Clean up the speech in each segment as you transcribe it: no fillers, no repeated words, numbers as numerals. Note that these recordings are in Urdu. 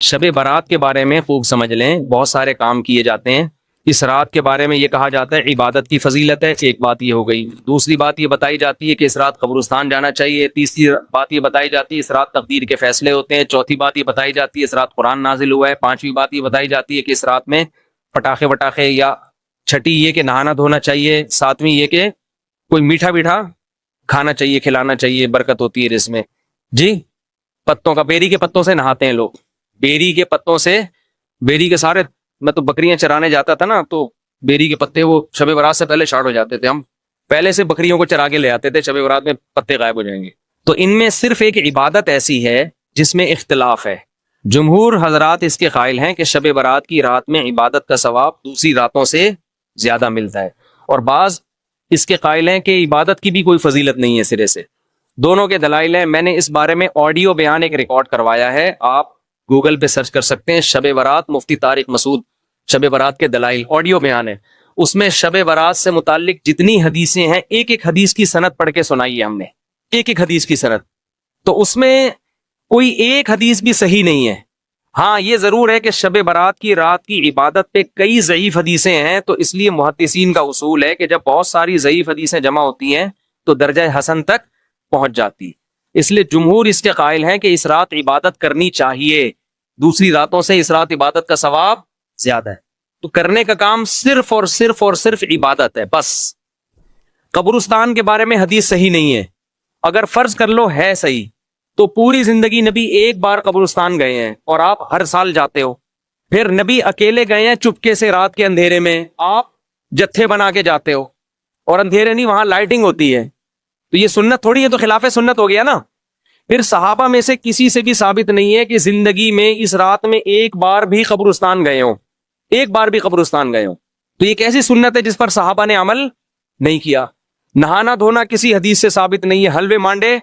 شب برات کے بارے میں خوب سمجھ لیں، بہت سارے کام کیے جاتے ہیں۔ اس رات کے بارے میں یہ کہا جاتا ہے عبادت کی فضیلت ہے، ایک بات یہ ہو گئی۔ دوسری بات یہ بتائی جاتی ہے کہ اس رات قبرستان جانا چاہیے۔ تیسری بات یہ بتائی جاتی ہے اس رات تقدیر کے فیصلے ہوتے ہیں۔ چوتھی بات یہ بتائی جاتی ہے اس رات قرآن نازل ہوا ہے۔ پانچویں بات یہ بتائی جاتی ہے کہ اس رات میں پٹاخے وٹاخے، یا چھٹی یہ کہ نہانا دھونا چاہیے۔ ساتویں یہ کہ کوئی میٹھا میٹھا کھانا چاہیے، کھلانا چاہیے، برکت ہوتی ہے اس میں۔ جی، پتوں کا، بیری کے پتوں سے نہاتے ہیں لوگ، بیری کے پتوں سے، بیری کے سارے، میں تو بکریاں چرانے جاتا تھا نا، تو بیری کے پتے وہ شب برات سے پہلے شارٹ ہو جاتے تھے، ہم پہلے سے بکریوں کو چرا کے لے آتے تھے، شب برات میں پتے غائب ہو جائیں گے۔ تو ان میں صرف ایک عبادت ایسی ہے جس میں اختلاف ہے۔ جمہور حضرات اس کے قائل ہیں کہ شب برات کی رات میں عبادت کا ثواب دوسری راتوں سے زیادہ ملتا ہے، اور بعض اس کے قائل ہیں کہ عبادت کی بھی کوئی فضیلت نہیں ہے سرے سے۔ دونوں کے دلائل ہیں۔ میں نے اس بارے میں آڈیو بیان ایک ریکارڈ کروایا ہے، آپ گوگل پہ سرچ کر سکتے ہیں، شب برات مفتی طارق مسعود، شب برات کے دلائل، آڈیو بیان ہے۔ اس میں شب برات سے متعلق جتنی حدیثیں ہیں، ایک ایک حدیث کی سند پڑھ کے سنائی ہے ہم نے، ایک ایک حدیث کی سند۔ تو اس میں کوئی ایک حدیث بھی صحیح نہیں ہے۔ ہاں یہ ضرور ہے کہ شب برات کی رات کی عبادت پہ کئی ضعیف حدیثیں ہیں، تو اس لیے محدثین کا اصول ہے کہ جب بہت ساری ضعیف حدیثیں جمع ہوتی ہیں تو درجہ حسن تک پہنچ جاتی۔ اس لیے جمہور اس کے قائل ہیں کہ اس رات عبادت کرنی چاہیے، دوسری راتوں سے اس رات عبادت کا ثواب زیادہ ہے۔ تو کرنے کا کام صرف اور صرف اور صرف عبادت ہے بس۔ قبرستان کے بارے میں حدیث صحیح نہیں ہے۔ اگر فرض کر لو ہے صحیح، تو پوری زندگی نبی ایک بار قبرستان گئے ہیں اور آپ ہر سال جاتے ہو، پھر نبی اکیلے گئے ہیں چپکے سے رات کے اندھیرے میں، آپ جتھے بنا کے جاتے ہو، اور اندھیرے نہیں، وہاں لائٹنگ ہوتی ہے، تو یہ سنت تھوڑی ہے، تو خلاف سنت ہو گیا نا۔ پھر صحابہ میں سے کسی سے بھی ثابت نہیں ہے کہ زندگی میں اس رات میں ایک بار بھی قبرستان گئے ہوں، ایک بار بھی قبرستان گئے ہوں۔ تو یہ کیسی سنت ہے جس پر صحابہ نے عمل نہیں کیا؟ نہانا دھونا کسی حدیث سے ثابت نہیں ہے، حلوے مانڈے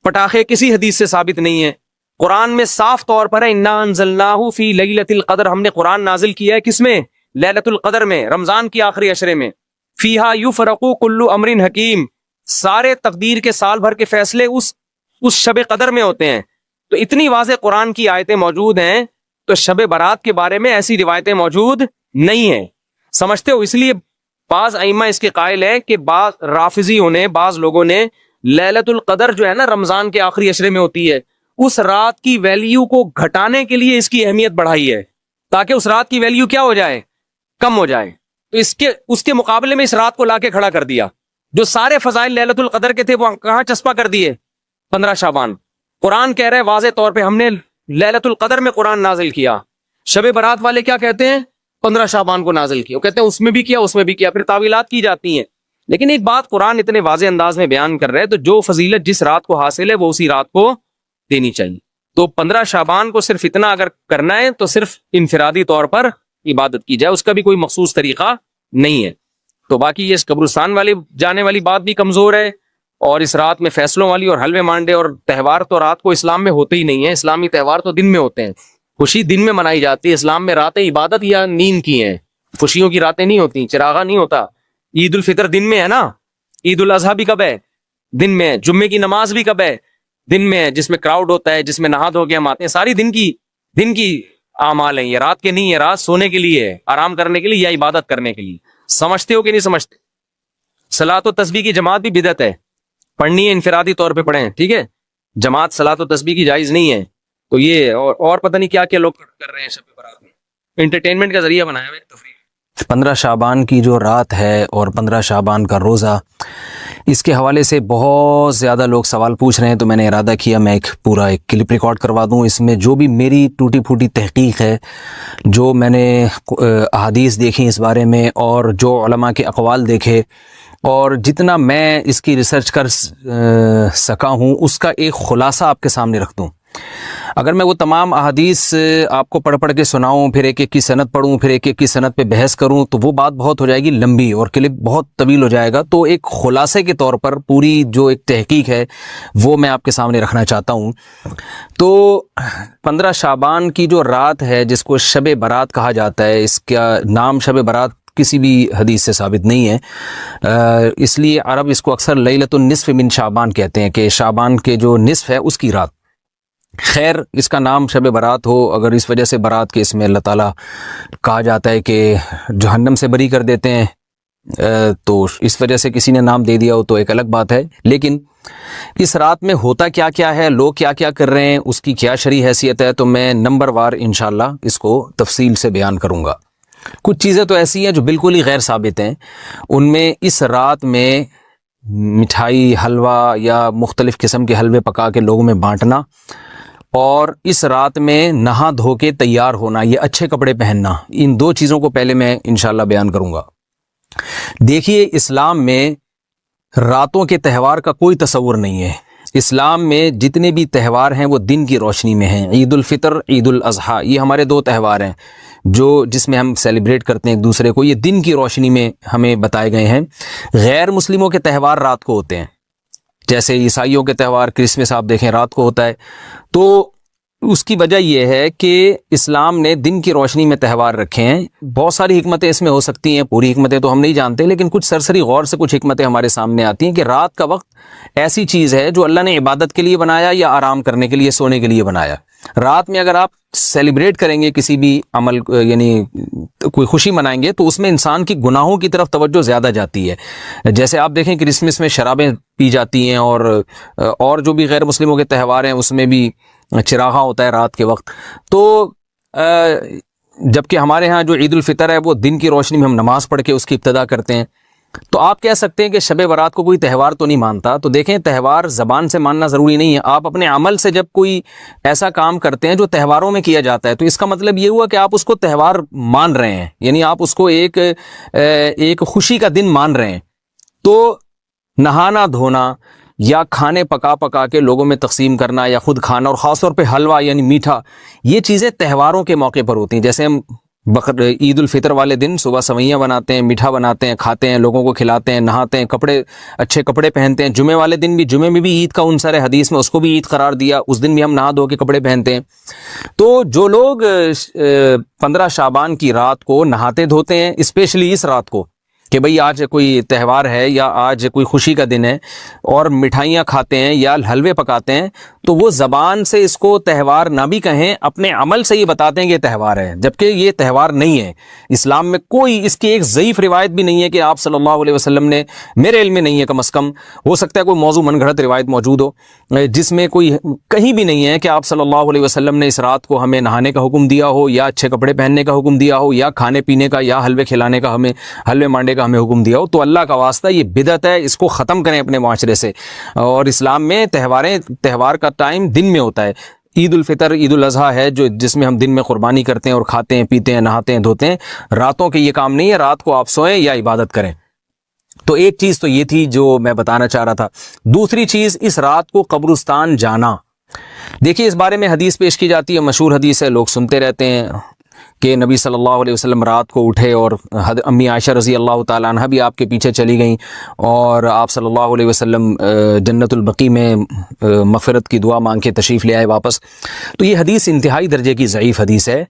پٹاخے کسی حدیث سے ثابت نہیں ہے۔ قرآن میں صاف طور پر ہے انا انزلناہ فی لیلۃ القدر، ہم نے قرآن نازل کیا ہے کس میں؟ لیلۃ القدر میں، رمضان کی آخری عشرے میں۔ فیہا یفرق کل امر حکیم، سارے تقدیر کے سال بھر کے فیصلے اس شب قدر میں ہوتے ہیں۔ تو اتنی واضح قرآن کی آیتیں موجود ہیں، تو شب برات کے بارے میں ایسی روایتیں موجود نہیں ہیں، سمجھتے ہو؟ اس لیے بعض ائمہ اس کے قائل ہے کہ بعض رافضیوں نے، بعض لوگوں نے لیلۃ القدر جو ہے نا رمضان کے آخری عشرے میں ہوتی ہے، اس رات کی ویلیو کو گھٹانے کے لیے اس کی اہمیت بڑھائی ہے، تاکہ اس رات کی ویلیو کیا ہو جائے؟ کم ہو جائے۔ تو اس کے مقابلے میں اس رات کو لا کے کھڑا کر دیا۔ جو سارے فضائل لیلۃ القدر کے تھے وہ کہاں چسپا کر دیے؟ 15 شعبان۔ قرآن کہہ رہے واضح طور پہ ہم نے لیلۃ القدر میں قرآن نازل کیا۔ شب برات والے کیا کہتے ہیں؟ 15 شعبان کو نازل کیا، وہ کہتے ہیں اس میں بھی کیا، اس میں بھی کیا، پھر تعویلات کی جاتی ہیں۔ لیکن ایک بات قرآن اتنے واضح انداز میں بیان کر رہے ہیں، تو جو فضیلت جس رات کو حاصل ہے وہ اسی رات کو دینی چاہیے۔ تو 15 شعبان کو صرف اتنا اگر کرنا ہے تو صرف انفرادی طور پر عبادت کی جائے، اس کا بھی کوئی مخصوص طریقہ نہیں ہے۔ تو باقی یہ قبرستان والی جانے والی بات بھی کمزور ہے، اور اس رات میں فیصلوں والی اور حلوے مانڈے اور تہوار تو رات کو اسلام میں ہوتے ہی نہیں ہیں۔ اسلامی تہوار تو دن میں ہوتے ہیں، خوشی دن میں منائی جاتی ہے۔ اسلام میں راتیں عبادت یا نیند کی ہیں، خوشیوں کی راتیں نہیں ہوتی، چراغا نہیں ہوتا۔ عید الفطر دن میں ہے نا، عید الاضحیٰ بھی کب ہے؟ دن میں ہے۔ جمعے کی نماز بھی کب ہے؟ دن میں ہے، جس میں کراؤڈ ہوتا ہے، جس میں نہا دھو کے ہم آتے ہیں، ساری دن کی اعمال ہیں، یہ رات کے نہیں ہے۔ رات سونے کے لیے ہے، آرام کرنے کے لیے یا عبادت کرنے کے لیے۔ سمجھتے ہو کہ نہیں سمجھتے؟ صلاۃ و تسبیح کی جماعت بھی بدعت ہے، پڑھنی ہے انفرادی طور پہ پڑھیں، ٹھیک ہے؟ جماعت صلاۃ و تسبیح کی جائز نہیں ہے۔ تو یہ اور پتہ نہیں کیا کیا لوگ کر رہے ہیں شب برات میں، انٹرٹینمنٹ کا ذریعہ بنایا ہوا ہے، تفریح۔ 15 شعبان کی جو رات ہے اور 15 شعبان کا روزہ، اس کے حوالے سے بہت زیادہ لوگ سوال پوچھ رہے ہیں، تو میں نے ارادہ کیا میں ایک کلپ ریکارڈ کروا دوں۔ اس میں جو بھی میری ٹوٹی پھوٹی تحقیق ہے، جو میں نے احادیث دیکھی اس بارے میں، اور جو علماء کے اقوال دیکھے، اور جتنا میں اس کی ریسرچ کر سکا ہوں، اس کا ایک خلاصہ آپ کے سامنے رکھ دوں۔ اگر میں وہ تمام احادیث آپ کو پڑھ کے سناؤں، پھر ایک ایک کی سند پڑھوں، پھر ایک ایک کی سند پہ بحث کروں، تو وہ بات بہت ہو جائے گی لمبی، اور کلپ بہت طویل ہو جائے گا۔ تو ایک خلاصے کے طور پر پوری جو ایک تحقیق ہے وہ میں آپ کے سامنے رکھنا چاہتا ہوں۔ تو 15 شعبان کی جو رات ہے، جس کو شب برات کہا جاتا ہے، اس کا نام شب برات کسی بھی حدیث سے ثابت نہیں ہے، اس لیے عرب اس کو اکثر لیلۃ النصف من شعبان کہتے ہیں، کہ شعبان کے جو نصف ہے اس کی رات۔ خیر اس کا نام شب برات ہو، اگر اس وجہ سے برات کے اس میں اللہ تعالیٰ کہا جاتا ہے کہ جہنم سے بری کر دیتے ہیں، تو اس وجہ سے کسی نے نام دے دیا ہو تو ایک الگ بات ہے، لیکن اس رات میں ہوتا کیا کیا ہے، لوگ کیا کیا کر رہے ہیں، اس کی کیا شرعی حیثیت ہے، تو میں نمبر وار انشاءاللہ اس کو تفصیل سے بیان کروں گا۔ کچھ چیزیں تو ایسی ہیں جو بالکل ہی غیر ثابت ہیں، ان میں اس رات میں مٹھائی، حلوہ یا مختلف قسم کے حلوے پکا کے لوگوں میں بانٹنا، اور اس رات میں نہا دھو کے تیار ہونا، یہ اچھے کپڑے پہننا، ان دو چیزوں کو پہلے میں انشاءاللہ بیان کروں گا۔ دیکھیے اسلام میں راتوں کے تہوار کا کوئی تصور نہیں ہے۔ اسلام میں جتنے بھی تہوار ہیں وہ دن کی روشنی میں ہیں۔ عید الفطر، عید الاضحیٰ، یہ ہمارے دو تہوار ہیں جس میں ہم سیلیبریٹ کرتے ہیں ایک دوسرے کو، یہ دن کی روشنی میں ہمیں بتائے گئے ہیں۔ غیر مسلموں کے تہوار رات کو ہوتے ہیں، جیسے عیسائیوں کے تہوار کرسمس آپ دیکھیں رات کو ہوتا ہے۔ تو اس کی وجہ یہ ہے کہ اسلام نے دن کی روشنی میں تہوار رکھے ہیں۔ بہت ساری حکمتیں اس میں ہو سکتی ہیں، پوری حکمتیں تو ہم نہیں جانتے، لیکن کچھ سرسری غور سے کچھ حکمتیں ہمارے سامنے آتی ہیں کہ رات کا وقت ایسی چیز ہے جو اللہ نے عبادت کے لیے بنایا یا آرام کرنے کے لیے، سونے کے لیے بنایا۔ رات میں اگر آپ سیلیبریٹ کریں گے کسی بھی عمل، یعنی کوئی خوشی منائیں گے، تو اس میں انسان کی گناہوں کی طرف توجہ زیادہ جاتی ہے۔ جیسے آپ دیکھیں کرسمس میں شرابیں پی جاتی ہیں، اور جو بھی غیر مسلموں کے تہوار ہیں اس میں بھی چراغاں ہوتا ہے رات کے وقت۔ تو جبکہ ہمارے ہاں جو عید الفطر ہے وہ دن کی روشنی میں ہم نماز پڑھ کے اس کی ابتدا کرتے ہیں۔ تو آپ کہہ سکتے ہیں کہ شب برات کو کوئی تہوار تو نہیں مانتا، تو دیکھیں تہوار زبان سے ماننا ضروری نہیں ہے۔ آپ اپنے عمل سے جب کوئی ایسا کام کرتے ہیں جو تہواروں میں کیا جاتا ہے، تو اس کا مطلب یہ ہوا کہ آپ اس کو تہوار مان رہے ہیں، یعنی آپ اس کو ایک خوشی کا دن مان رہے ہیں۔ تو نہانا دھونا یا کھانے پکا کے لوگوں میں تقسیم کرنا یا خود کھانا، اور خاص طور پہ حلوہ یعنی میٹھا، یہ چیزیں تہواروں کے موقع پر ہوتی ہیں۔ جیسے ہم عید الفطر والے دن صبح سوئیاں بناتے ہیں، میٹھا بناتے ہیں، کھاتے ہیں، لوگوں کو کھلاتے ہیں، نہاتے ہیں، اچھے کپڑے پہنتے ہیں۔ جمعے والے دن بھی، جمعے میں بھی عید کا عنصر ہے حدیث میں، اس کو بھی عید قرار دیا، اس دن بھی ہم نہا دھو کے کپڑے پہنتے ہیں۔ تو جو لوگ 15 شعبان کی رات کو نہاتے دھوتے ہیں، اسپیشلی اس رات کو کہ بھئی آج کوئی تہوار ہے یا آج کوئی خوشی کا دن ہے، اور مٹھائیاں کھاتے ہیں یا حلوے پکاتے ہیں، تو وہ زبان سے اس کو تہوار نہ بھی کہیں، اپنے عمل سے یہ بتاتے ہیں کہ یہ تہوار ہے، جبکہ یہ تہوار نہیں ہے۔ اسلام میں کوئی اس کی ایک ضعیف روایت بھی نہیں ہے کہ آپ صلی اللہ علیہ وسلم نے، میرے علم میں نہیں ہے، کم از کم ہو سکتا ہے کوئی موضوع من گھڑت روایت موجود ہو جس میں کوئی کہیں بھی نہیں ہے کہ آپ صلی اللہ علیہ وسلم نے اس رات کو ہمیں نہانے کا حکم دیا ہو، یا اچھے کپڑے پہننے کا حکم دیا ہو، یا کھانے پینے کا یا حلوے کھلانے کا، ہمیں حلوے مانڈے کا ہمیں حکم دیا ہو۔ تو اللہ کا واسطہ یہ بدعت ہے، اس کو ختم کریں اپنے معاشرے سے۔ اور اسلام میں تہوار کا ٹائم دن میں ہوتا ہے۔ عید الفطر، عید الاضحیٰ ہے جس میں ہم دن میں قربانی کرتے ہیں اور کھاتے ہیں، پیتے ہیں، نہاتے ہیں، دھوتے ہیں۔ راتوں کے یہ کام نہیں ہے، رات کو آپ سوئیں یا عبادت کریں۔ تو ایک چیز تو یہ تھی جو میں بتانا چاہ رہا تھا۔ دوسری چیز، اس رات کو قبرستان جانا۔ دیکھیے اس بارے میں حدیث پیش کی جاتی ہے، مشہور حدیث ہے، لوگ سنتے رہتے ہیں کہ نبی صلی اللہ علیہ وسلم رات کو اٹھے، اور امی عائشہ رضی اللہ تعالیٰ عنہ بھی آپ کے پیچھے چلی گئیں، اور آپ صلی اللہ علیہ وسلم جنت البقیع میں مغفرت کی دعا مانگ کے تشریف لے آئے واپس۔ تو یہ حدیث انتہائی درجے کی ضعیف حدیث ہے،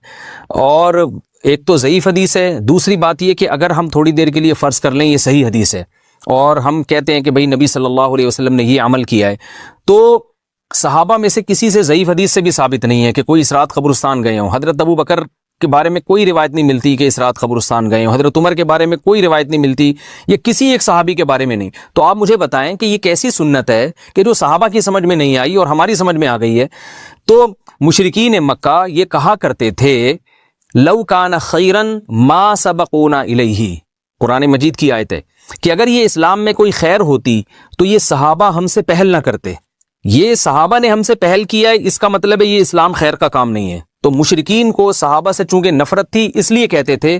اور ایک تو ضعیف حدیث ہے، دوسری بات یہ کہ اگر ہم تھوڑی دیر کے لیے فرض کر لیں یہ صحیح حدیث ہے، اور ہم کہتے ہیں کہ بھئی نبی صلی اللہ علیہ وسلم نے یہ عمل کیا ہے، تو صحابہ میں سے کسی سے ضعیف حدیث سے بھی ثابت نہیں ہے کہ کوئی اس رات قبرستان گئے ہوں۔ حضرت ابو بکر کے بارے میں کوئی روایت نہیں ملتی کہ اس رات قبرستان گئے ہوں، حضرت عمر کے بارے میں کوئی روایت نہیں ملتی، یہ کسی ایک صحابی کے بارے میں نہیں۔ تو آپ مجھے بتائیں کہ یہ کیسی سنت ہے کہ جو صحابہ کی سمجھ میں نہیں آئی اور ہماری سمجھ میں آ گئی ہے؟ تو مشرکین مکہ یہ کہا کرتے تھے، لو کان خیرن ما سبقونا الیہ، قرآن مجید کی آیت ہے کہ اگر یہ اسلام میں کوئی خیر ہوتی تو یہ صحابہ ہم سے پہل نہ کرتے، یہ صحابہ نے ہم سے پہل کیا ہے، اس کا مطلب ہے یہ اسلام خیر کا کام نہیں ہے۔ تو مشرکین کو صحابہ سے چونکہ نفرت تھی، اس لیے کہتے تھے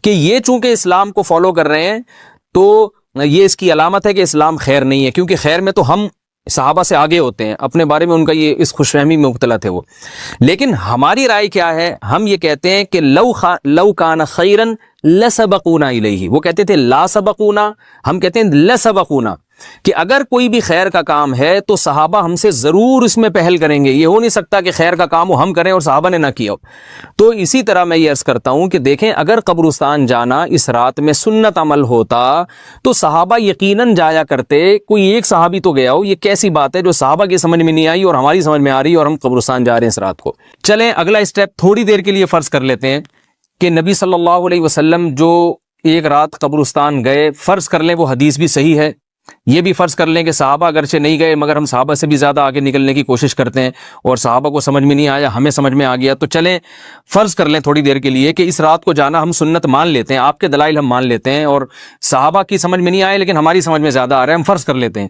کہ یہ چونکہ اسلام کو فالو کر رہے ہیں تو یہ اس کی علامت ہے کہ اسلام خیر نہیں ہے، کیونکہ خیر میں تو ہم صحابہ سے آگے ہوتے ہیں، اپنے بارے میں ان کا یہ اس خوش فہمی میں مبتلا تھے وہ۔ لیکن ہماری رائے کیا ہے؟ ہم یہ کہتے ہیں کہ لو کان خیرن لسبقونا الیہ، وہ کہتے تھے لا سبقونا، ہم کہتے ہیں لسبقونا۔ کہ اگر کوئی بھی خیر کا کام ہے تو صحابہ ہم سے ضرور اس میں پہل کریں گے. یہ ہو نہیں سکتا کہ خیر کا کام وہ ہم کریں اور صحابہ نے نہ کیا ہو. تو اسی طرح میں یہ عرض کرتا ہوں کہ دیکھیں اگر قبرستان جانا اس رات میں سنت عمل ہوتا تو صحابہ یقیناً جایا کرتے. کوئی ایک صحابی تو گیا ہو. یہ کیسی بات ہے جو صحابہ کی سمجھ میں نہیں آئی اور ہماری سمجھ میں آ رہی ہے اور ہم قبرستان جا رہے ہیں اس رات کو. چلیں اگلا اسٹیپ تھوڑی دیر کے لیے فرض کر لیتے ہیں کہ نبی صلی اللہ علیہ وسلم جو ایک رات قبرستان گئے، فرض کر لیں وہ حدیث بھی صحیح ہے. یہ بھی فرض کر لیں کہ صحابہ اگرچہ نہیں گئے مگر ہم صحابہ سے بھی زیادہ آگے نکلنے کی کوشش کرتے ہیں اور صحابہ کو سمجھ میں نہیں آیا، ہمیں سمجھ میں آ گیا. تو چلیں فرض کر لیں تھوڑی دیر کے لیے کہ اس رات کو جانا ہم سنت مان لیتے ہیں، آپ کے دلائل ہم مان لیتے ہیں اور صحابہ کی سمجھ میں نہیں آئے لیکن ہماری سمجھ میں زیادہ آ رہا ہے. ہم فرض کر لیتے ہیں،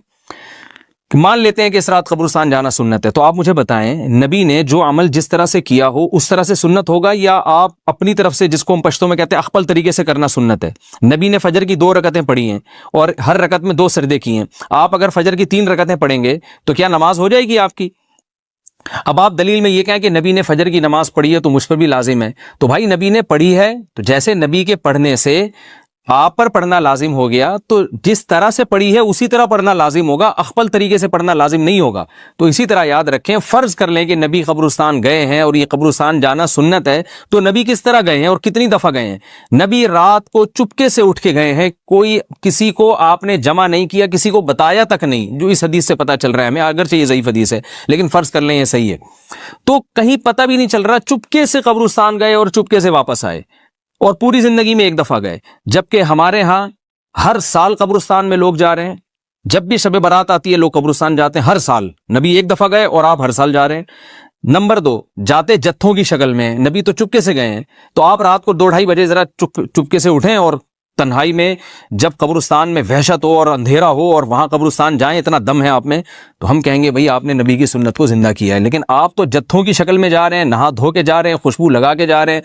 مان لیتے ہیں کہ اس رات قبرستان جانا سنت ہے. تو آپ مجھے بتائیں نبی نے جو عمل جس طرح سے کیا ہو اس طرح سے سنت ہوگا یا آپ اپنی طرف سے، جس کو ہم پشتوں میں کہتے ہیں اخپل طریقے سے کرنا سنت ہے؟ نبی نے فجر کی 2 رکعتیں پڑھی ہیں اور ہر رکعت میں 2 سجدے کیے ہیں. آپ اگر فجر کی 3 رکعتیں پڑھیں گے تو کیا نماز ہو جائے گی آپ کی؟ اب آپ دلیل میں یہ کہیں کہ نبی نے فجر کی نماز پڑھی ہے تو مجھ پر بھی لازم ہے. تو بھائی نبی نے پڑھی ہے تو جیسے نبی کے پڑھنے سے آپ پر پڑھنا لازم ہو گیا تو جس طرح سے پڑھی ہے اسی طرح پڑھنا لازم ہوگا، اخپل طریقے سے پڑھنا لازم نہیں ہوگا. تو اسی طرح یاد رکھیں، فرض کر لیں کہ نبی قبرستان گئے ہیں اور یہ قبرستان جانا سنت ہے تو نبی کس طرح گئے ہیں اور کتنی دفعہ گئے ہیں؟ نبی رات کو چپکے سے اٹھ کے گئے ہیں، کوئی کسی کو آپ نے جمع نہیں کیا، کسی کو بتایا تک نہیں، جو اس حدیث سے پتہ چل رہا ہے ہمیں، اگرچہ یہ ضعیف حدیث ہے لیکن فرض کر لیں یہ صحیح ہے. تو کہیں پتہ بھی نہیں چل رہا، چپکے سے قبرستان گئے اور چپکے سے واپس آئے اور پوری زندگی میں ایک دفعہ گئے. جبکہ ہمارے ہاں ہر سال قبرستان میں لوگ جا رہے ہیں، جب بھی شب برات آتی ہے لوگ قبرستان جاتے ہیں ہر سال. نبی ایک دفعہ گئے اور آپ ہر سال جا رہے ہیں. نمبر 2، جاتے جتھوں کی شکل میں، نبی تو چپکے سے گئے ہیں. تو آپ رات کو 2-2:30 بجے ذرا چپکے سے اٹھیں اور تنہائی میں جب قبرستان میں وحشت ہو اور اندھیرا ہو اور وہاں قبرستان جائیں، اتنا دم ہے آپ میں، تو ہم کہیں گے بھئی آپ نے نبی کی سنت کو زندہ کیا ہے. لیکن آپ تو جتھوں کی شکل میں جا رہے ہیں، نہا دھو کے جا رہے ہیں، خوشبو لگا کے جا رہے ہیں،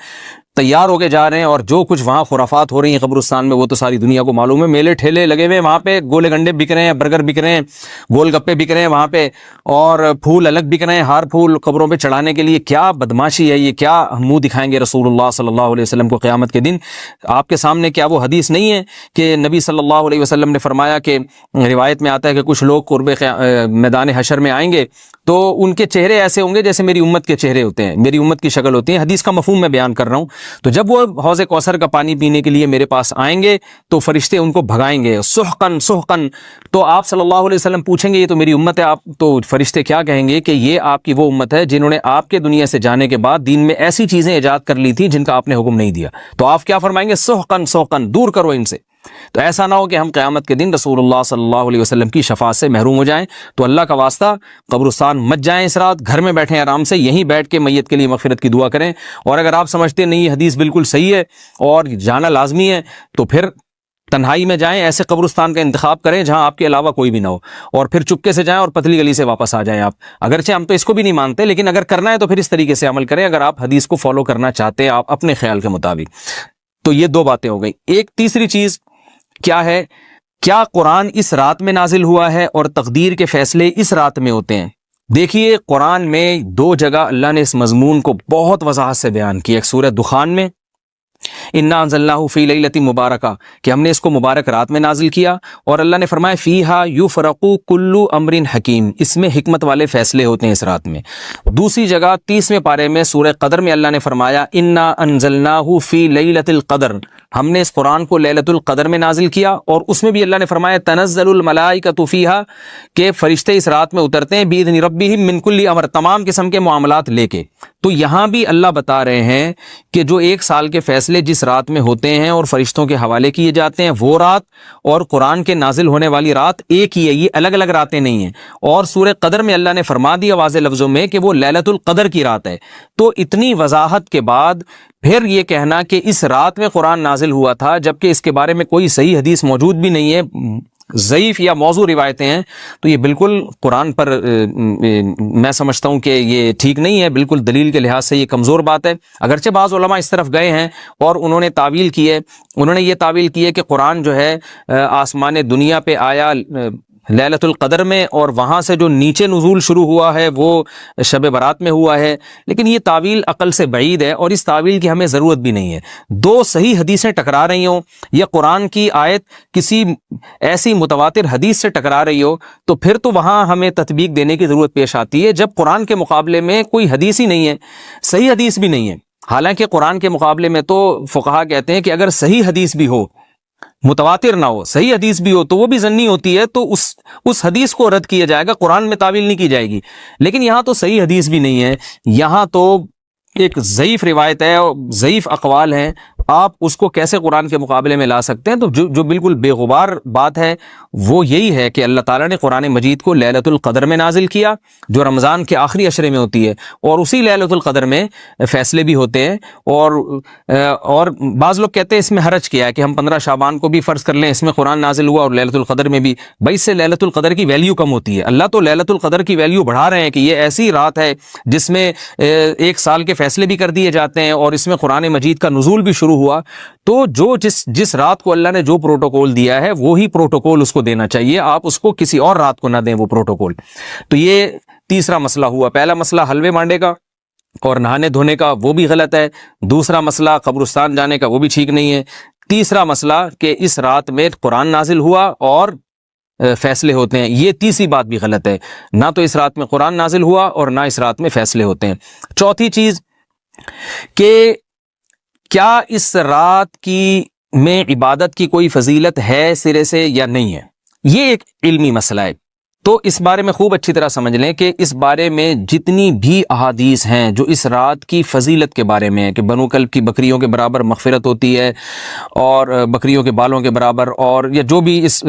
تیار ہو کے جا رہے ہیں، اور جو کچھ وہاں خرافات ہو رہی ہیں قبرستان میں وہ تو ساری دنیا کو معلوم ہے. میلے ٹھیلے لگے ہوئے ہیں وہاں پہ، گولے گنڈے بک رہے ہیں، برگر بک رہے ہیں، گول گپے بک رہے ہیں وہاں پہ، اور پھول الگ بک رہے ہیں، ہار پھول قبروں پہ چڑھانے کے لیے. کیا بدماشی ہے یہ! کیا منہ دکھائیں گے رسول اللہ صلی اللہ علیہ وسلم کو قیامت کے دن؟ آپ کے سامنے کیا وہ حدیث نہیں ہے کہ نبی صلی اللہ علیہ وسلم نے فرمایا کہ روایت میں آتا ہے کہ کچھ لوگ قرب میدان حشر میں آئیں گے تو ان کے چہرے ایسے ہوں گے جیسے میری امت کے چہرے ہوتے ہیں، میری امت کی شکل ہوتی ہے. حدیث کا مفہوم میں بیان کر رہا ہوں. تو جب وہ حوض کوثر کا پانی پینے کے لیے میرے پاس آئیں گے تو فرشتے ان کو بھگائیں گے، سحقن سحقن. تو آپ صلی اللہ علیہ وسلم پوچھیں گے یہ تو میری امت ہے، آپ تو فرشتے کیا کہیں گے کہ یہ آپ کی وہ امت ہے جنہوں نے آپ کے دنیا سے جانے کے بعد دین میں ایسی چیزیں ایجاد کر لی تھی جن کا آپ نے حکم نہیں دیا. تو آپ کیا فرمائیں گے؟ سحقن سحقن، دور کرو ان سے. تو ایسا نہ ہو کہ ہم قیامت کے دن رسول اللہ صلی اللہ علیہ وسلم کی شفاعت سے محروم ہو جائیں. تو اللہ کا واسطہ قبرستان مت جائیں اس رات، گھر میں بیٹھیں آرام سے، یہیں بیٹھ کے میت کے لیے مغفرت کی دعا کریں. اور اگر آپ سمجھتے نہیں یہ حدیث بالکل صحیح ہے اور جانا لازمی ہے تو پھر تنہائی میں جائیں، ایسے قبرستان کا انتخاب کریں جہاں آپ کے علاوہ کوئی بھی نہ ہو، اور پھر چپکے سے جائیں اور پتلی گلی سے واپس آ جائیں آپ. اگرچہ ہم تو اس کو بھی نہیں مانتے لیکن اگر کرنا ہے تو پھر اس طریقے سے عمل کریں اگر آپ حدیث کو فالو کرنا چاہتے ہیں آپ اپنے خیال کے مطابق. تو یہ 2 باتیں ہو گئی. ایک تیسری چیز کیا ہے؟ کیا قرآن اس رات میں نازل ہوا ہے اور تقدیر کے فیصلے اس رات میں ہوتے ہیں؟ دیکھیے قرآن میں 2 جگہ اللہ نے اس مضمون کو بہت وضاحت سے بیان کیا. ایک سورہ دخان میں انا انزلناہ فی لیلۃ مبارکہ کہ ہم نے اس کو مبارک رات میں نازل کیا، اور اللہ نے فرمایا فیہا یفرق کل امر حکیم، اس میں حکمت والے فیصلے ہوتے ہیں اس رات میں. دوسری جگہ 30ویں پارے میں سورہ قدر میں اللہ نے فرمایا انا انزلناہ فی لیلۃ القدر، ہم نے اس قرآن کو لیلۃ القدر میں نازل کیا. اور اس میں بھی اللہ نے فرمایا تنزل الملائکۃ فیہا کہ فرشتے اس رات میں اترتے ہیں باذن ربہم من کل امر، تمام قسم کے معاملات لے کے. تو یہاں بھی اللہ بتا رہے ہیں کہ جو 1 سال کے فیصلے جس رات میں ہوتے ہیں اور فرشتوں کے حوالے کیے جاتے ہیں وہ رات اور قرآن کے نازل ہونے والی رات ایک ہی ہے، یہ الگ الگ راتیں نہیں ہیں. اور سورہ قدر میں اللہ نے فرما دیا واضح لفظوں میں کہ وہ لیلۃ القدر کی رات ہے. تو اتنی وضاحت کے بعد پھر یہ کہنا کہ اس رات میں قرآن نازل ہوا تھا جبکہ اس کے بارے میں کوئی صحیح حدیث موجود بھی نہیں ہے، ضعیف یا موضوع روایتیں ہیں، تو یہ بالکل قرآن پر میں سمجھتا ہوں کہ یہ ٹھیک نہیں ہے، بالکل دلیل کے لحاظ سے یہ کمزور بات ہے. اگرچہ بعض علماء اس طرف گئے ہیں اور انہوں نے تعویل کی ہے، انہوں نے یہ تعویل کی ہے کہ قرآن جو ہے آسمان دنیا پہ آیا لیلۃ القدر میں، اور وہاں سے جو نیچے نزول شروع ہوا ہے وہ شب برات میں ہوا ہے، لیکن یہ تعویل عقل سے بعید ہے اور اس تعویل کی ہمیں ضرورت بھی نہیں ہے۔ دو صحیح حدیثیں ٹکرا رہی ہوں یا قرآن کی آیت کسی ایسی متواتر حدیث سے ٹکرا رہی ہو تو پھر تو وہاں ہمیں تطبیق دینے کی ضرورت پیش آتی ہے، جب قرآن کے مقابلے میں کوئی حدیث ہی نہیں ہے، صحیح حدیث بھی نہیں ہے۔ حالانکہ قرآن کے مقابلے میں تو فقہا کہتے ہیں کہ اگر صحیح حدیث بھی ہو، متواتر نہ ہو، صحیح حدیث بھی ہو تو وہ بھی ظنی ہوتی ہے، تو اس حدیث کو رد کیا جائے گا، قرآن میں تعویل نہیں کی جائے گی۔ لیکن یہاں تو صحیح حدیث بھی نہیں ہے، یہاں تو ایک ضعیف روایت ہے اور ضعیف اقوال ہیں، آپ اس کو کیسے قرآن کے مقابلے میں لا سکتے ہیں؟ تو جو بالکل بے غبار بات ہے وہ یہی ہے کہ اللہ تعالیٰ نے قرآن مجید کو لیلۃ القدر میں نازل کیا، جو رمضان کے آخری عشرے میں ہوتی ہے، اور اسی لیلۃ القدر میں فیصلے بھی ہوتے ہیں۔ اور بعض لوگ کہتے ہیں اس میں حرج کیا ہے کہ ہم 15 شعبان کو بھی فرض کر لیں، اس میں قرآن نازل ہوا اور لیلۃ القدر میں بھی، بھائی اس سے لیلۃ القدر کی ویلیو کم ہوتی ہے۔ اللہ تو لیلۃ القدر کی ویلیو بڑھا رہے ہیں کہ یہ ایسی رات ہے جس میں ایک سال کے فیصلے بھی کر دیے جاتے ہیں اور اس میں قرآن مجید کا نزول بھی شروع ہوا۔ تو جس رات کو اللہ نے جو پروٹوکول دیا ہے وہی پروٹوکول اس کو دینا چاہیے، آپ اس کو کسی اور رات کو نہ دیں وہ پروٹوکول۔ تو یہ تیسرا مسئلہ ہوا۔ پہلا مسئلہ حلوے مانڈے کا اور نہانے دھونے کا، وہ بھی غلط ہے۔ دوسرا مسئلہ قبرستان جانے کا، وہ بھی ٹھیک نہیں ہے۔ تیسرا مسئلہ کہ اس رات میں قرآن نازل ہوا اور فیصلے ہوتے ہیں، یہ تیسری بات بھی غلط ہے۔ نہ تو اس رات میں قرآن نازل ہوا اور نہ اس رات میں فیصلے ہوتے ہیں۔ چوتھی چیز کہ کیا اس رات کی میں عبادت کی کوئی فضیلت ہے سرے سے یا نہیں ہے، یہ ایک علمی مسئلہ ہے۔ تو اس بارے میں خوب اچھی طرح سمجھ لیں کہ اس بارے میں جتنی بھی احادیث ہیں جو اس رات کی فضیلت کے بارے میں ہے کہ بنو کلب کی بکریوں کے برابر مغفرت ہوتی ہے اور بکریوں کے بالوں کے برابر، اور یا جو بھی اس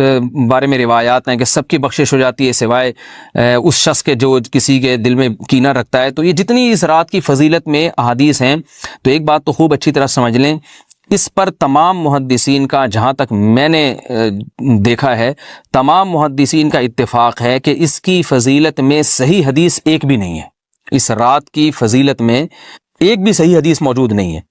بارے میں روایات ہیں کہ سب کی بخشش ہو جاتی ہے سوائے اس شخص کے جو کسی کے دل میں کینہ رکھتا ہے، تو یہ جتنی اس رات کی فضیلت میں احادیث ہیں، تو ایک بات تو خوب اچھی طرح سمجھ لیں، اس پر تمام محدثین کا، جہاں تک میں نے دیکھا ہے، تمام محدثین کا اتفاق ہے کہ اس کی فضیلت میں صحیح حدیث ایک بھی نہیں ہے۔ اس رات کی فضیلت میں ایک بھی صحیح حدیث موجود نہیں ہے،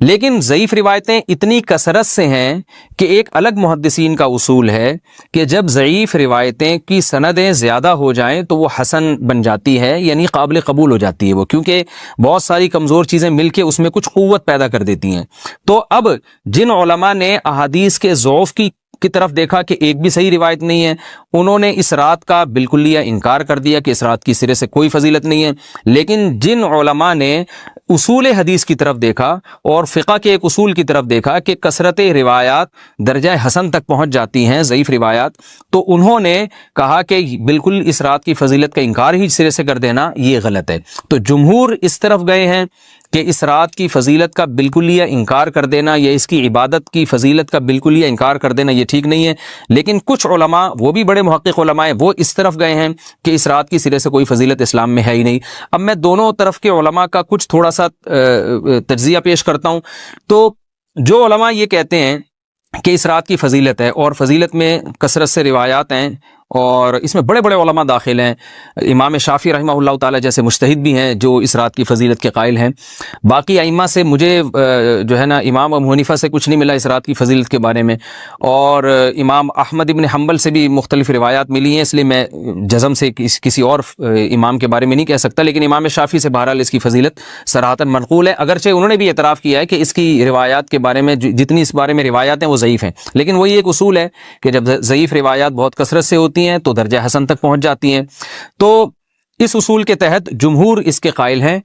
لیکن ضعیف روایتیں اتنی کثرت سے ہیں کہ ایک الگ محدثین کا اصول ہے کہ جب ضعیف روایتیں کی سندیں زیادہ ہو جائیں تو وہ حسن بن جاتی ہے، یعنی قابل قبول ہو جاتی ہے وہ، کیونکہ بہت ساری کمزور چیزیں مل کے اس میں کچھ قوت پیدا کر دیتی ہیں۔ تو اب جن علماء نے احادیث کے ضعف کی طرف دیکھا کہ ایک بھی صحیح روایت نہیں ہے، انہوں نے اس رات کا بالکلیہ انکار کر دیا کہ اس رات کی سرے سے کوئی فضیلت نہیں ہے۔ لیکن جن علماء نے اصول حدیث کی طرف دیکھا اور فقہ کے ایک اصول کی طرف دیکھا کہ کثرت روایات درجہ حسن تک پہنچ جاتی ہیں، ضعیف روایات، تو انہوں نے کہا کہ بالکل اس رات کی فضیلت کا انکار ہی سرے سے کر دینا یہ غلط ہے۔ تو جمہور اس طرف گئے ہیں کہ اس رات کی فضیلت کا بالکلیہ انکار کر دینا یا اس کی عبادت کی فضیلت کا بالکلیہ انکار کر دینا یہ ٹھیک نہیں ہے، لیکن کچھ علماء، وہ بھی بڑے محقق علماء ہیں، وہ اس طرف گئے ہیں کہ اس رات کی سرے سے کوئی فضیلت اسلام میں ہے ہی نہیں۔ اب میں دونوں طرف کے علماء کا کچھ تھوڑا سا تجزیہ پیش کرتا ہوں۔ تو جو علماء یہ کہتے ہیں کہ اس رات کی فضیلت ہے اور فضیلت میں کثرت سے روایات ہیں اور اس میں بڑے بڑے علماء داخل ہیں، امام شافعی رحمہ اللہ تعالی جیسے مجتہد بھی ہیں جو اس رات کی فضیلت کے قائل ہیں۔ باقی ائمہ سے مجھے جو ہے نا امام ابو حنیفہ سے کچھ نہیں ملا اس رات کی فضیلت کے بارے میں، اور امام احمد ابن حنبل سے بھی مختلف روایات ملی ہیں، اس لیے میں جزم سے کسی اور امام کے بارے میں نہیں کہہ سکتا، لیکن امام شافعی سے بہرحال اس کی فضیلت صراحتاً منقول ہے، اگرچہ انہوں نے بھی اعتراف کیا ہے کہ اس کی روایات کے بارے میں جتنی اس بارے میں روایات ہیں وہ ضعیف ہیں، لیکن وہی ایک اصول ہے کہ جب ضعیف روایات بہت کثرت سے ہوتی ہیں تو درجہ حسن تک پہنچ جاتی ہیں۔ تو اس اصول کے تحت جمہور اس کے قائل ہیں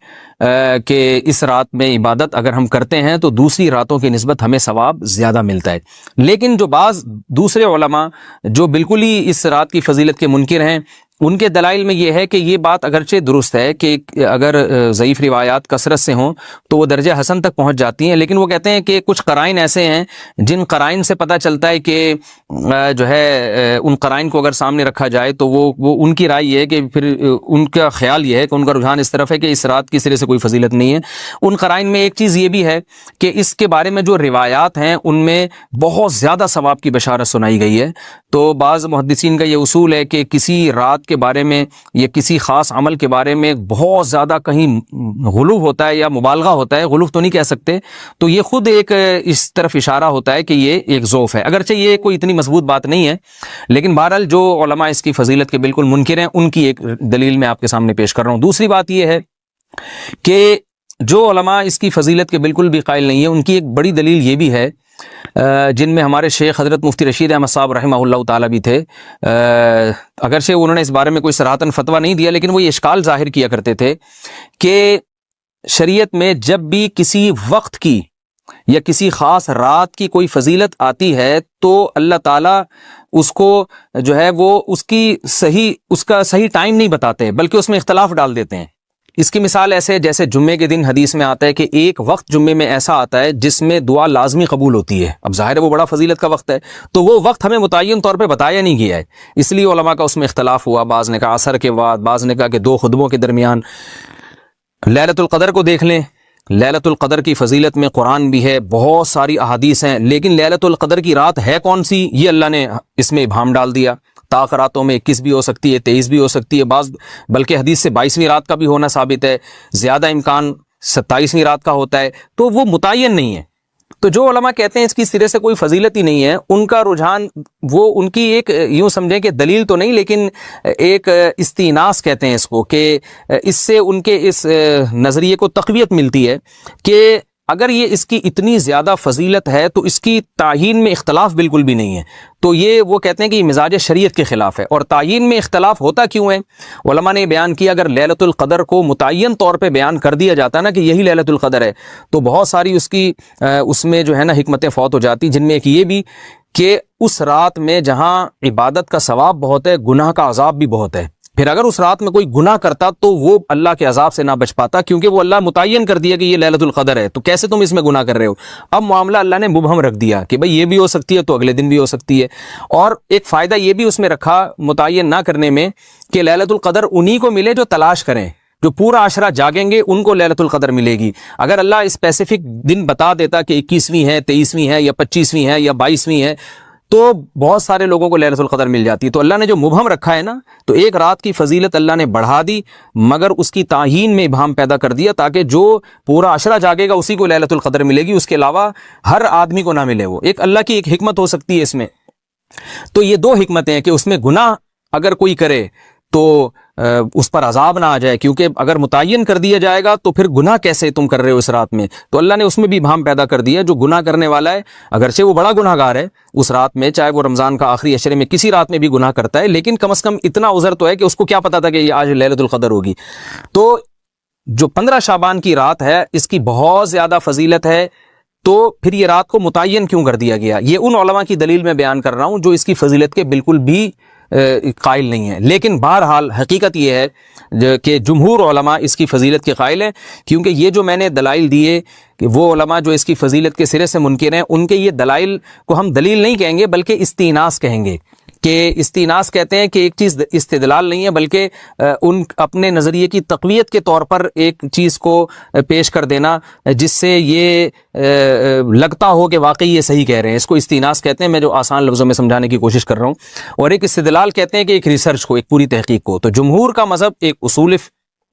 کہ اس رات میں عبادت اگر ہم کرتے ہیں تو دوسری راتوں کی نسبت ہمیں ثواب زیادہ ملتا ہے۔ لیکن جو بعض دوسرے علماء جو بالکل ہی اس رات کی فضیلت کے منکر ہیں، ان کے دلائل میں یہ ہے کہ یہ بات اگرچہ درست ہے کہ اگر ضعیف روایات کثرت سے ہوں تو وہ درجہ حسن تک پہنچ جاتی ہیں، لیکن وہ کہتے ہیں کہ کچھ قرائن ایسے ہیں جن قرائن سے پتہ چلتا ہے کہ جو ہے ان قرائن کو اگر سامنے رکھا جائے تو وہ ان کی رائے یہ ہے کہ پھر ان کا خیال یہ ہے کہ ان کا رجحان اس طرف ہے کہ اس رات کی سرے سے کوئی فضیلت نہیں ہے۔ ان قرائن میں ایک چیز یہ بھی ہے کہ اس کے بارے میں جو روایات ہیں ان میں بہت زیادہ ثواب کی بشارت سنائی گئی ہے۔ تو بعض محدثین کا یہ اصول ہے کہ کسی رات کے بارے میں یا کسی خاص عمل کے بارے میں بہت زیادہ کہیں غلو ہوتا ہے یا مبالغہ ہوتا ہے، غلو تو نہیں کہہ سکتے، تو یہ خود ایک اس طرف اشارہ ہوتا ہے کہ یہ ایک ضعف ہے، اگرچہ یہ کوئی اتنی مضبوط بات نہیں ہے، لیکن بہرحال جو علماء اس کی فضیلت کے بالکل منکر ہیں ان کی ایک دلیل میں آپ کے سامنے پیش کر رہا ہوں۔ دوسری بات یہ ہے کہ جو علماء اس کی فضیلت کے بالکل بھی قائل نہیں ہیں، ان کی ایک بڑی دلیل یہ بھی ہے، جن میں ہمارے شیخ حضرت مفتی رشید احمد صاحب رحمہ اللہ تعالیٰ بھی تھے، اگرچہ انہوں نے اس بارے میں کوئی صراحتاً فتویٰ نہیں دیا، لیکن وہ یہ اشکال ظاہر کیا کرتے تھے کہ شریعت میں جب بھی کسی وقت کی یا کسی خاص رات کی کوئی فضیلت آتی ہے تو اللہ تعالیٰ اس کو جو ہے وہ اس کا صحیح ٹائم نہیں بتاتے، بلکہ اس میں اختلاف ڈال دیتے ہیں۔ اس کی مثال ایسے جیسے جمعے کے دن حدیث میں آتا ہے کہ ایک وقت جمعے میں ایسا آتا ہے جس میں دعا لازمی قبول ہوتی ہے، اب ظاہر ہے وہ بڑا فضیلت کا وقت ہے، تو وہ وقت ہمیں متعین طور پہ بتایا نہیں گیا ہے، اس لیے علماء کا اس میں اختلاف ہوا، بعض نے کہا عصر کے بعد، بعض نے کہا کہ 2 خطبوں کے درمیان۔ لیلۃ القدر کو دیکھ لیں، لیلۃ القدر کی فضیلت میں قرآن بھی ہے، بہت ساری احادیث ہیں، لیکن لیلۃ القدر کی رات ہے کون سی یہ اللہ نے اس میں ابہام ڈال دیا۔ طاق راتوں میں 21 بھی ہو سکتی ہے، 23 بھی ہو سکتی ہے، بعض بلکہ حدیث سے 22ویں رات کا بھی ہونا ثابت ہے، زیادہ امکان 27ویں رات کا ہوتا ہے، تو وہ متعین نہیں ہے۔ تو جو علماء کہتے ہیں اس کی سرے سے کوئی فضیلت ہی نہیں ہے، ان کا رجحان وہ ان کی ایک یوں سمجھیں کہ دلیل تو نہیں لیکن ایک استئناس کہتے ہیں اس کو، کہ اس سے ان کے اس نظریے کو تقویت ملتی ہے کہ اگر یہ اس کی اتنی زیادہ فضیلت ہے تو اس کی تعیین میں اختلاف بالکل بھی نہیں ہے، تو یہ وہ کہتے ہیں کہ یہ مزاج شریعت کے خلاف ہے۔ اور تعیین میں اختلاف ہوتا کیوں ہے؟ علماء نے بیان کیا اگر لیلۃ القدر کو متعین طور پہ بیان کر دیا جاتا نا کہ یہی لیلۃ القدر ہے، تو بہت ساری اس میں جو ہے نا حکمتیں فوت ہو جاتی، جن میں ایک یہ بھی کہ اس رات میں جہاں عبادت کا ثواب بہت ہے، گناہ کا عذاب بھی بہت ہے۔ پھر اگر اس رات میں کوئی گناہ کرتا تو وہ اللہ کے عذاب سے نہ بچ پاتا، کیونکہ وہ اللہ متعین کر دیا کہ یہ لیلۃ القدر ہے، تو کیسے تم اس میں گناہ کر رہے ہو؟ اب معاملہ اللہ نے مبہم رکھ دیا کہ بھئی یہ بھی ہو سکتی ہے تو اگلے دن بھی ہو سکتی ہے۔ اور ایک فائدہ یہ بھی اس میں رکھا متعین نہ کرنے میں کہ لیلۃ القدر انہی کو ملے جو تلاش کریں، جو پورا عشرہ جاگیں گے ان کو لیلۃ القدر ملے گی۔ اگر اللہ اسپیسیفک دن بتا دیتا کہ 21ویں ہے، 23ویں ہے یا 25ویں ہے یا 22ویں ہے، تو بہت سارے لوگوں کو لیلۃ القدر مل جاتی۔ تو اللہ نے جو مبہم رکھا ہے نا، تو ایک رات کی فضیلت اللہ نے بڑھا دی، مگر اس کی تعیین میں ابہام پیدا کر دیا تاکہ جو پورا عشرہ جاگے گا اسی کو لیلۃ القدر ملے گی، اس کے علاوہ ہر آدمی کو نہ ملے۔ وہ ایک اللہ کی ایک حکمت ہو سکتی ہے اس میں۔ تو یہ 2 حکمتیں ہیں کہ اس میں گناہ اگر کوئی کرے تو اس پر عذاب نہ آ جائے، کیونکہ اگر متعین کر دیا جائے گا تو پھر گناہ کیسے تم کر رہے ہو اس رات میں، تو اللہ نے اس میں بھی ابہام پیدا کر دیا۔ جو گناہ کرنے والا ہے اگرچہ وہ بڑا گناہ گار ہے اس رات میں، چاہے وہ رمضان کا آخری عشرے میں کسی رات میں بھی گناہ کرتا ہے، لیکن کم از کم اتنا عذر تو ہے کہ اس کو کیا پتا تھا کہ یہ آج لیلۃ القدر ہوگی۔ تو جو 15 شعبان کی رات ہے اس کی بہت زیادہ فضیلت ہے، تو پھر یہ رات کو متعین کیوں کر دیا گیا؟ یہ ان علماء کی دلیل میں بیان کر رہا ہوں جو اس کی فضیلت کے بالکل بھی قائل نہیں ہے، لیکن بہرحال حقیقت یہ ہے کہ جمہور علماء اس کی فضیلت کے قائل ہیں، کیونکہ یہ جو میں نے دلائل دیے کہ وہ علماء جو اس کی فضیلت کے سرے سے منکر ہیں، ان کے یہ دلائل کو ہم دلیل نہیں کہیں گے بلکہ استئناس کہیں گے، کہ استئناس کہتے ہیں کہ ایک چیز استدلال نہیں ہے بلکہ ان اپنے نظریے کی تقویت کے طور پر ایک چیز کو پیش کر دینا جس سے یہ لگتا ہو کہ واقعی یہ صحیح کہہ رہے ہیں، اس کو استئناس کہتے ہیں۔ میں جو آسان لفظوں میں سمجھانے کی کوشش کر رہا ہوں، اور ایک استدلال کہتے ہیں کہ ایک ریسرچ کو، ایک پوری تحقیق کو۔ تو جمہور کا مذہب ایک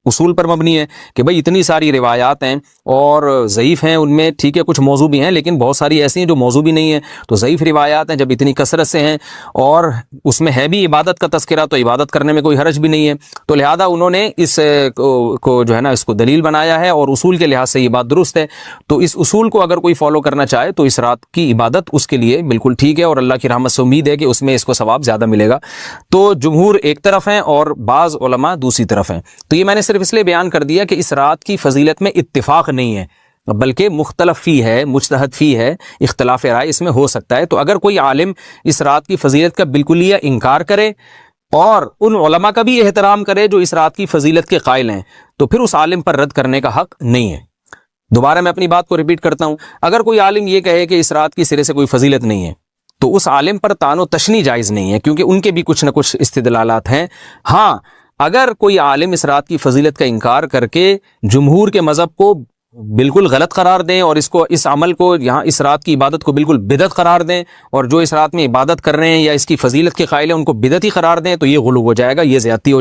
اصول پر مبنی ہے کہ بھئی اتنی ساری روایات ہیں اور ضعیف ہیں، ان میں ٹھیک ہے کچھ موضوع بھی ہیں لیکن بہت ساری ایسی ہیں جو موضوع بھی نہیں ہیں، تو ضعیف روایات ہیں جب اتنی کثرت سے ہیں اور اس میں ہے بھی عبادت کا تذکرہ، تو عبادت کرنے میں کوئی حرج بھی نہیں ہے، تو لہذا انہوں نے اس کو جو ہے نا اس کو دلیل بنایا ہے، اور اصول کے لحاظ سے یہ بات درست ہے۔ تو اس اصول کو اگر کوئی فالو کرنا چاہے تو اس رات کی عبادت اس کے لیے بالکل ٹھیک ہے، اور اللہ کی رحمت سے امید ہے کہ اس میں اس کو ثواب زیادہ ملے گا۔ تو جمہور ایک طرف ہیں اور بعض علماء دوسری طرف ہیں۔ تو یہ میں نے صرف اس لیے بیان کر دیا کہ اس رات کی فضیلت میں اتفاق نہیں ہے بلکہ مختلف فی ہے، مجتہد فی ہے، اختلاف رائے اس میں ہو سکتا ہے۔ تو اگر کوئی عالم اس رات کی فضیلت کا بالکل ہی انکار کرے اور ان علماء کا بھی احترام کرے جو اس رات کی فضیلت کے قائل ہیں، تو پھر اس عالم پر رد کرنے کا حق نہیں ہے۔ دوبارہ میں اپنی بات کو ریپیٹ کرتا ہوں، اگر کوئی عالم یہ کہے کہ اس رات کی سرے سے کوئی فضیلت نہیں ہے تو اس عالم پر طعن و تشنیع جائز نہیں ہے، کیونکہ ان کے بھی کچھ نہ کچھ استدلالات ہیں۔ ہاں، اگر کوئی عالم اس رات کی فضیلت کا انکار کر کے جمہور کے مذہب کو بالکل غلط قرار دیں اور اس عمل کو یہاں اس رات کی عبادت کو بالکل بدعت قرار دیں، اور جو اس رات میں عبادت کر رہے ہیں یا اس کی فضیلت کے قائل ہیں ان کو بدعتی قرار دیں، تو یہ غلو ہو جائے گا، یہ زیادتی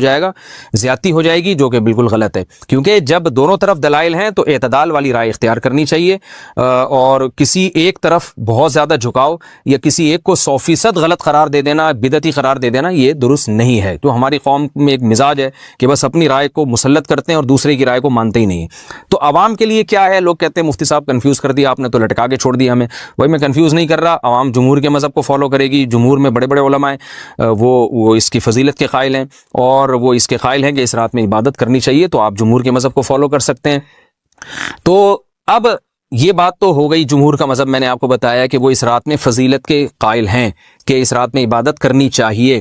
ہو جائے گی، جو کہ بالکل غلط ہے۔ کیونکہ جب دونوں طرف دلائل ہیں تو اعتدال والی رائے اختیار کرنی چاہیے، اور کسی ایک طرف بہت زیادہ جھکاؤ یا کسی ایک کو 100% غلط قرار دے دینا، بدعتی قرار دے دینا، یہ درست نہیں ہے۔ تو ہماری قوم میں ایک مزاج ہے کہ بس اپنی رائے کو مسلط کرتے ہیں اور دوسرے کی رائے کو مانتے ہی نہیں ہیں۔ تو عوام کے لیے کیا ہے؟ لوگ کہتے ہیں مفتی صاحب کنفیوز کر دیا آپ نے، تو لٹکا کے چھوڑ دیا ہمیں۔ وہی میں کنفیوز نہیں کر رہا، عوام جمہور کے مذہب کو فالو کرے گی، جمہور میں بڑے بڑے علماء ہیں، وہ اس کی فضیلت کے قائل ہیں، اور وہ اس کے قائل ہیں کہ اس رات میں عبادت کرنی چاہیے، تو آپ جمہور کے مذہب کو فالو کر سکتے ہیں۔ تو اب یہ بات تو ہو گئی جمہور کا مذہب، میں نے آپ کو بتایا کہ وہ اس رات میں فضیلت کے قائل ہیں کہ اس رات میں عبادت کرنی چاہیے،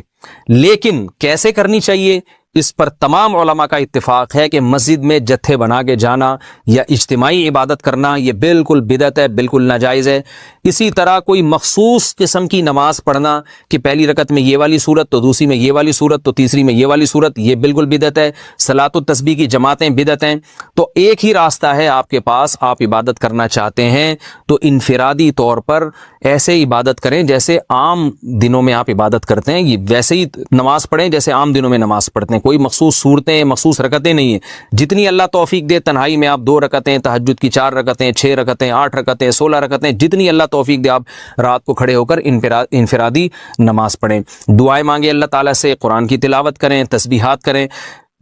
لیکن کیسے کرنی چاہیے اس پر تمام علماء کا اتفاق ہے کہ مسجد میں جتھے بنا کے جانا یا اجتماعی عبادت کرنا یہ بالکل بدعت ہے، بالکل ناجائز ہے۔ اسی طرح کوئی مخصوص قسم کی نماز پڑھنا کہ پہلی رکعت میں یہ والی صورت، تو دوسری میں یہ والی صورت، تو تیسری میں یہ والی صورت، یہ بالکل بدعت ہے۔ صلاۃ التسبیح کی جماعتیں بدعت ہیں۔ تو ایک ہی راستہ ہے آپ کے پاس، آپ عبادت کرنا چاہتے ہیں تو انفرادی طور پر ایسے عبادت کریں جیسے عام دنوں میں آپ عبادت کرتے ہیں، یہ ویسے ہی نماز پڑھیں جیسے عام دنوں میں نماز پڑھتے ہیں۔ کوئی مخصوص صورتیں، مخصوص رکعتیں نہیں ہیں، جتنی اللہ توفیق دے تنہائی میں آپ 2 رکعتیں، تہجد کی 4 رکعتیں، 6 رکعتیں، 8 رکعتیں، 16 رکعتیں، جتنی اللہ توفیق دے آپ رات کو کھڑے ہو کر انفرادی نماز پڑھیں، دعائیں مانگیں اللہ تعالیٰ سے، قرآن کی تلاوت کریں، تسبیحات کریں،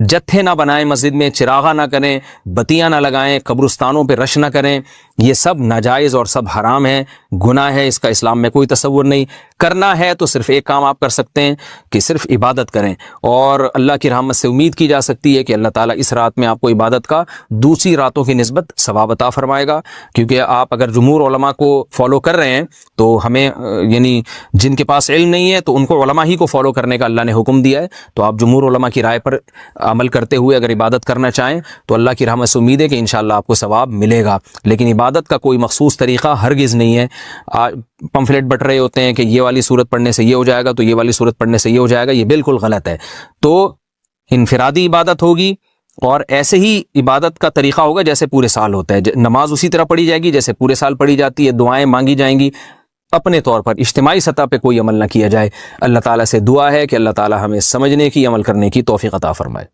جتھے نہ بنائیں مسجد میں، چراغاں نہ کریں، بتیاں نہ لگائیں، قبرستانوں پہ رش نہ کریں، یہ سب ناجائز اور سب حرام ہے، گناہ ہے، اس کا اسلام میں کوئی تصور نہیں۔ کرنا ہے تو صرف ایک کام آپ کر سکتے ہیں کہ صرف عبادت کریں، اور اللہ کی رحمت سے امید کی جا سکتی ہے کہ اللہ تعالیٰ اس رات میں آپ کو عبادت کا دوسری راتوں کی نسبت ثواب عطا فرمائے گا۔ کیونکہ آپ اگر جمہور علماء کو فالو کر رہے ہیں تو ہمیں یعنی جن کے پاس علم نہیں ہے تو ان کو علماء ہی کو فالو کرنے کا اللہ نے حکم دیا ہے، تو آپ جمہور علماء کی رائے پر عمل کرتے ہوئے اگر عبادت کرنا چاہیں تو اللہ کی رحمت سے امید ہے کہ انشاءاللہ آپ کو ثواب ملے گا۔ لیکن عبادت کا کوئی مخصوص طریقہ ہرگز نہیں ہے۔ پمفلیٹ بٹ رہے ہوتے ہیں کہ یہ والی صورت پڑھنے سے یہ ہو جائے گا، تو یہ والی صورت پڑھنے سے یہ ہو جائے گا، یہ بالکل غلط ہے۔ تو انفرادی عبادت ہوگی، اور ایسے ہی عبادت کا طریقہ ہوگا جیسے پورے سال ہوتا ہے، نماز اسی طرح پڑھی جائے گی جیسے پورے سال پڑھی جاتی ہے، دعائیں مانگی جائیں گی، اپنے طور پر اجتماعی سطح پہ کوئی عمل نہ کیا جائے۔ اللہ تعالیٰ سے دعا ہے کہ اللہ تعالیٰ ہمیں سمجھنے کی، عمل کرنے کی توفیق عطا فرمائے۔